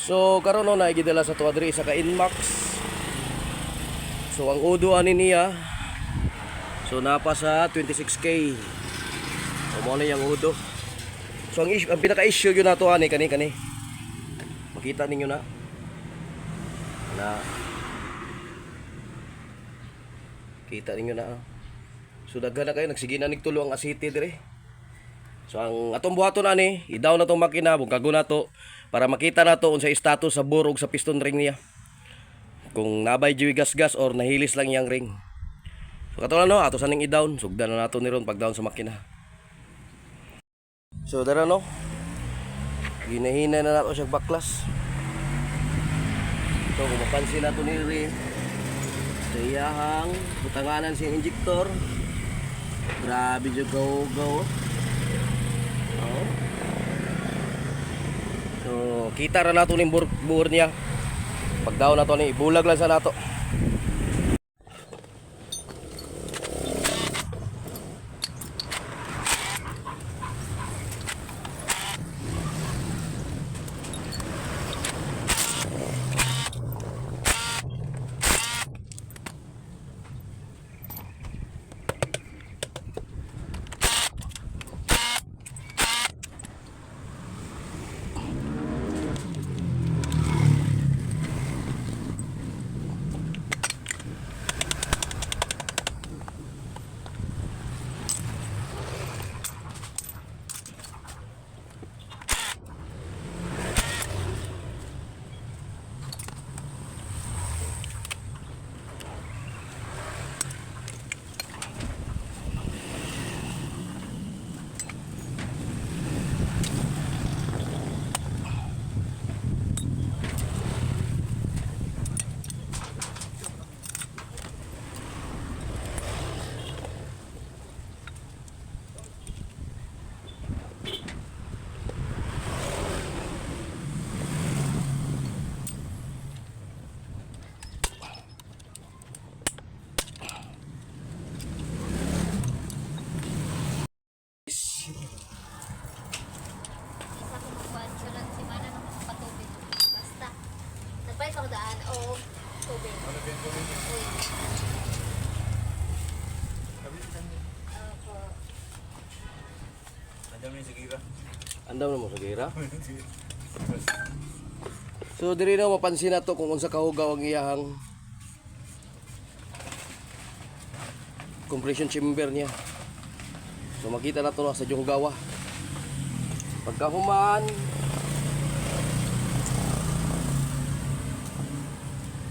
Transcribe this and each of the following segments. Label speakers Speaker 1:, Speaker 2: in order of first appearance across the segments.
Speaker 1: So karon no naigidala sa tuwa diri sa ka-Inmax. So ang udo ani niya. So napa sa 26k. So mo na yang udo. So ang pinaka-issue yun nato ani kani. Makita ninyo na. Kita ninyo na. So daghan na kayo nagsige na nigtulo ang asiti dire. So ang atong buhaton ani, i-down na tong makina, bungkago na to para makita na to unsa status sa bore ug sa piston ring niya. Kung nabay jiwi gas-gas or nahilis lang yang ring. So katulad no, ato saning i-down, sugdan na nato ni ron pag down sa makina. So dara no. Ginahinay na nato siya baklas. So kung mapansin nato ni rin sa iyahang butanganan siyang injector. Grabe jud go. Oh. So kita ra nato ning bur niya. Pag daw nato ni ibulag lang sa nato. Andam na mo sa gira. So diri na mapansin nato kung unsa kahugaw ang iyahang compression chamber niya. So makita nato na sa junggawa. Pagkahuman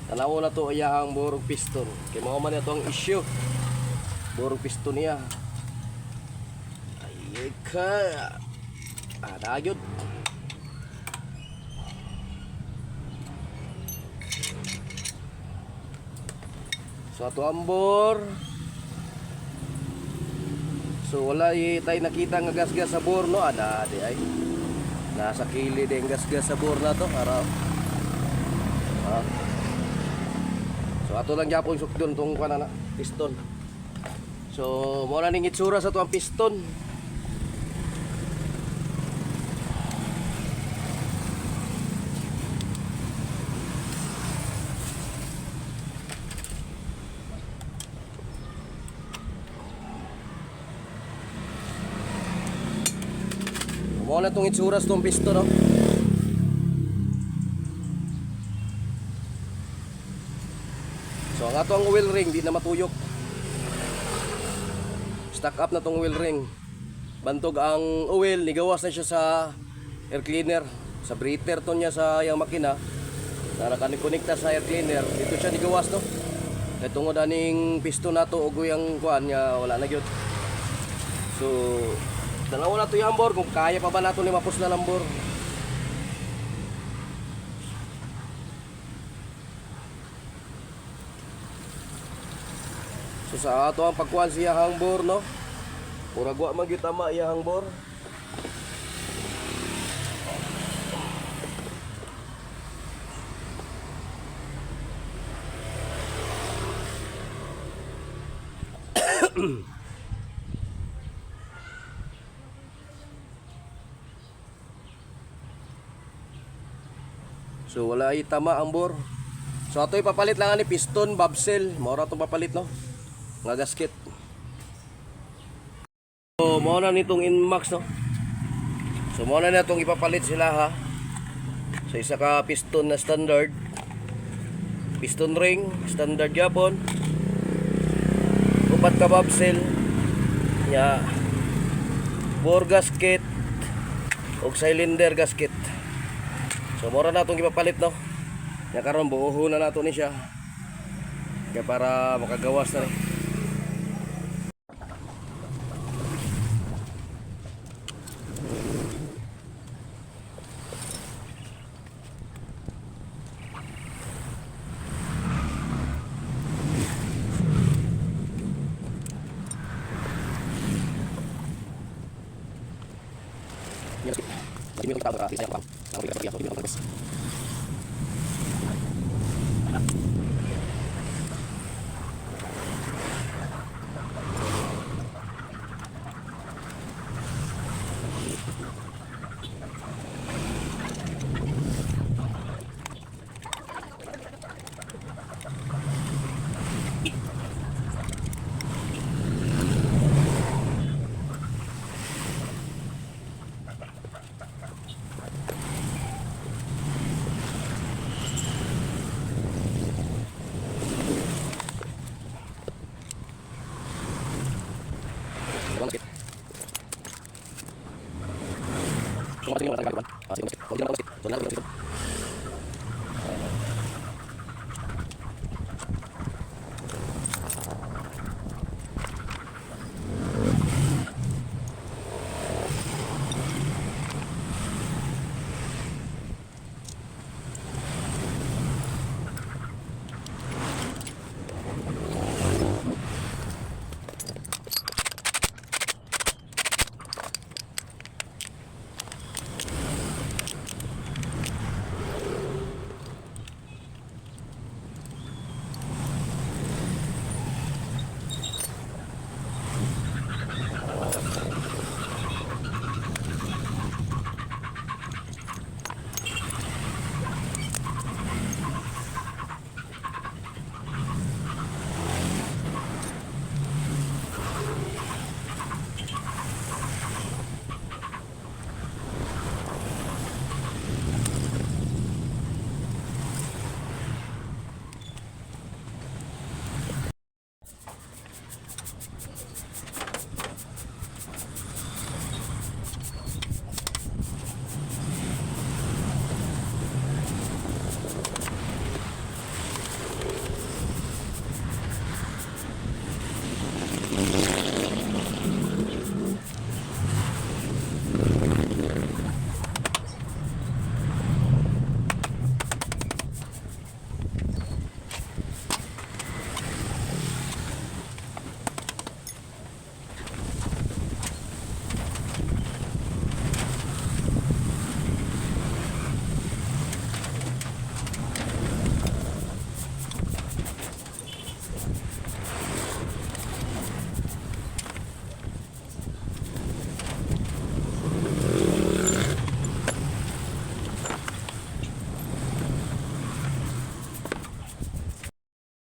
Speaker 1: tanaw na to iyahang borog piston. Kay mao man ito ang issue. Borog piston niya. Ay ka. Dagyod. So ato ambor. So wala tayo nakita nga gas-gas sa bor no. Ada di ay. Nasa kilid ang gas-gas sa bor na to araw. So ato lang gyapon sukdon tong kanana piston. So mo na ning itsura sa tuang piston. Mo na tong itsura sa tuang piston no. So ang ato ang oil ring di na matuyok. Stack up na tong oil ring. Bantog ang oil, nigawas na siya sa air cleaner, sa breather to niya sa yang makina. Na nakakonekta sa air cleaner, dito siya nigawas no. Kay tungod aning piston nato ug yang kuan niya wala na gyud. So tanaw na to yung ambor kung kaya pa ba nato ni mapus na lambor. So sa ato ang pagkuhan siya hangbor no. Murag wa man gyud tama iya hangbor. So wala tama ang bore. So ato ipapalit lang ani piston, bobsel, mora to papalit no. Nga gasket. So mo na nitong Inmax no. So mo na natong ipapalit sila ha. So isa ka piston na standard. Piston ring, standard gyapon. Upat ka bobsel. Nya bore gasket og cylinder gasket. So mora na itong ipapalit no. Nya karon buuhon na nato ni siya. Kaya para makagawas na rin.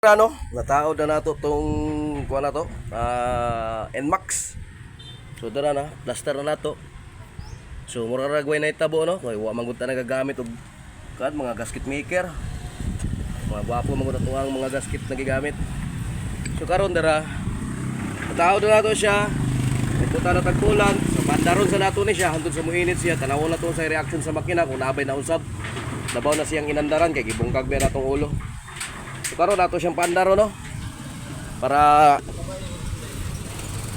Speaker 1: Ano, nataod na nato tong kuha na to, Nmax. So dara na, plaster na nato. So mura ra gaway na itabo no, kay wa man gud ta nagagamit og kad mga gasket maker. Mga gwapo man gud ang mga gasket na gigamit. So karon dara, nataod na nato siya. Iputa na tagtulan, so pandaron sa nato ni siya hangtod sa muinit siya. Tanawon na to sa reaction sa makina kung nabay na usab. Labaw na siyang inandaran kay gibungkag ba natong ulo. So karon nato siyang pandaro no para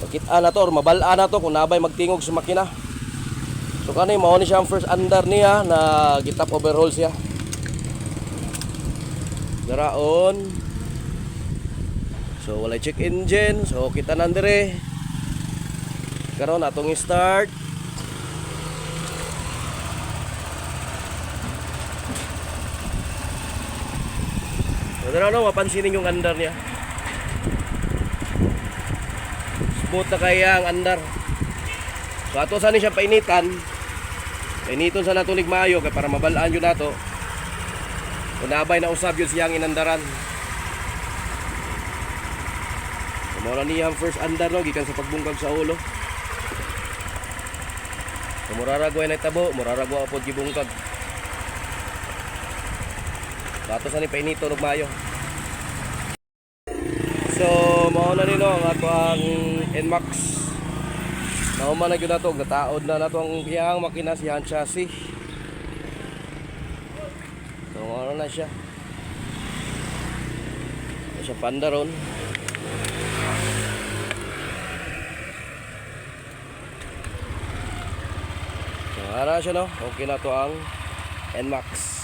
Speaker 1: makita na to or mabal-a na to kung nabay magtingog sa makina. So kanay mao ni siya ang first andar niya na gitap overhaul siya. Daraon. So walay check engine, so kita nandire. Karon atong i-start. Ano, mapansinin yung andar niya. Smooth na kaya ang andar. So ato saan siya painitan. Painiton sa natulig maayo kay para mabalaan yun nato. Unabay na usab yun siyang inandaran. Mao na niyang first andar no gikan sa pagbungkag sa ulo. Muraragway na tabo, muraragwa pod gibungkag. Bato sa ni painito ug mayo. So mao na nino ang ato ang NMAX. Nauman na gyud nato, nataod na nato ang iyang makina siyang chassis. So mao na siya. Sa pandaron. Ara siya no. Okay na to ang NMAX.